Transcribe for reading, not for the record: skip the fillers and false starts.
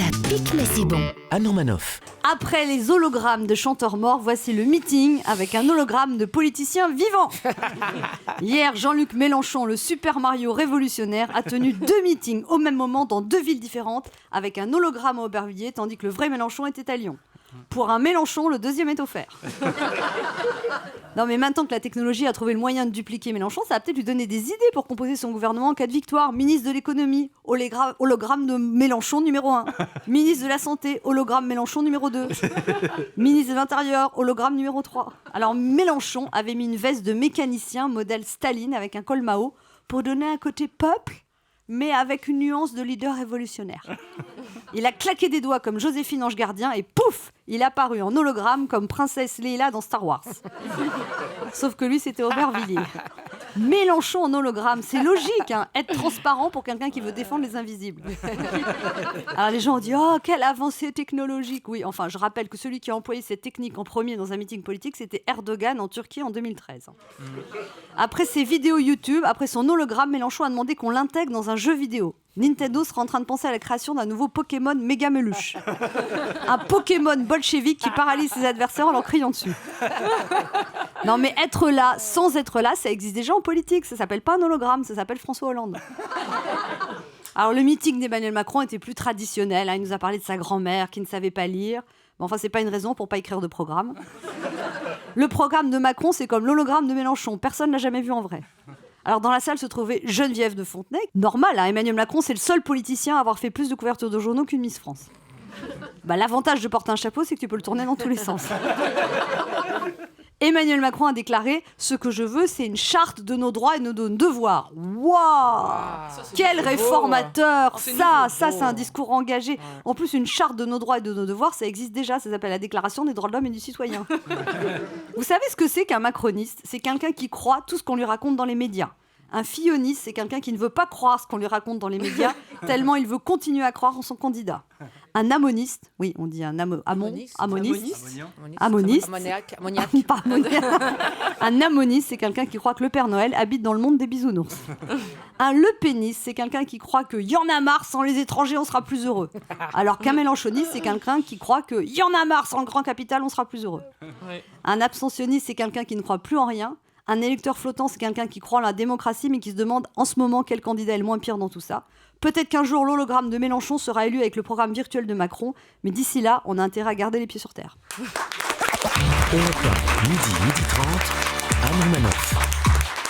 Ça pique mais c'est bon. Anne Romanoff. Après les hologrammes de chanteurs morts, voici le meeting avec un hologramme de politicien vivant. Hier, Jean-Luc Mélenchon, le Super Mario révolutionnaire, a tenu 2 meetings au même moment dans 2 villes différentes avec un hologramme à Aubervilliers, tandis que le vrai Mélenchon était à Lyon. Pour un Mélenchon, le 2e est offert. Non mais maintenant que la technologie a trouvé le moyen de dupliquer Mélenchon, ça va peut-être lui donner des idées pour composer son gouvernement en cas de victoire. Ministre de l'économie, hologramme de Mélenchon numéro 1. Ministre de la santé, hologramme Mélenchon numéro 2. Ministre de l'intérieur, hologramme numéro 3. Alors Mélenchon avait mis une veste de mécanicien modèle Staline avec un col Mao pour donner un côté peuple, mais avec une nuance de leader révolutionnaire. Il a claqué des doigts comme Joséphine Ange Gardien et pouf, il est apparu en hologramme comme Princesse Leila dans Star Wars. Sauf que lui, c'était Aubervilliers. Mélenchon en hologramme, c'est logique, hein, être transparent pour quelqu'un qui veut défendre les invisibles. Alors les gens ont dit « Oh, quelle avancée technologique !» Oui, enfin, je rappelle que celui qui a employé cette technique en premier dans un meeting politique, c'était Erdogan en Turquie en 2013. Après ses vidéos YouTube, après son hologramme, Mélenchon a demandé qu'on l'intègre dans un jeu vidéo. Nintendo sera en train de penser à la création d'un nouveau Pokémon méga meluche. Un Pokémon bolchevique qui paralyse ses adversaires en leur criant dessus. Non mais être là sans être là, ça existe déjà en politique. Ça s'appelle pas un hologramme, ça s'appelle François Hollande. Alors le meeting d'Emmanuel Macron était plus traditionnel. Il nous a parlé de sa grand-mère qui ne savait pas lire. Mais enfin, c'est pas une raison pour pas écrire de programme. Le programme de Macron, c'est comme l'hologramme de Mélenchon. Personne l'a jamais vu en vrai. Alors dans la salle se trouvait Geneviève de Fontenay. Normal, hein, Emmanuel Macron, c'est le seul politicien à avoir fait plus de couvertures de journaux qu'une Miss France. L'avantage de porter un chapeau, c'est que tu peux le tourner dans tous les sens. Emmanuel Macron a déclaré « Ce que je veux, c'est une charte de nos droits et de nos devoirs. » Waouh, quel réformateur. Ça, c'est un discours engagé. En plus, une charte de nos droits et de nos devoirs, ça existe déjà. Ça s'appelle la Déclaration des droits de l'homme et du citoyen. Vous savez ce que c'est qu'un macroniste ? C'est quelqu'un qui croit tout ce qu'on lui raconte dans les médias. Un filloniste, c'est quelqu'un qui ne veut pas croire ce qu'on lui raconte dans les médias, tellement il veut continuer à croire en son candidat. Un amoniste, oui, on dit un amoniste. Pas ammoniaque. Un amoniste, c'est quelqu'un qui croit que le Père Noël habite dans le monde des bisounours. Un lepéniste, c'est quelqu'un qui croit que y en a marre, sans les étrangers, on sera plus heureux. Alors qu'un mélenchoniste, c'est quelqu'un qui croit que y en a marre, sans le grand capital, on sera plus heureux. Un abstentionniste, c'est quelqu'un qui ne croit plus en rien. Un électeur flottant, c'est quelqu'un qui croit en la démocratie, mais qui se demande en ce moment quel candidat est le moins pire dans tout ça. Peut-être qu'un jour, l'hologramme de Mélenchon sera élu avec le programme virtuel de Macron, mais d'ici là, on a intérêt à garder les pieds sur terre. Europe 1, midi 30, Anne Romanoff.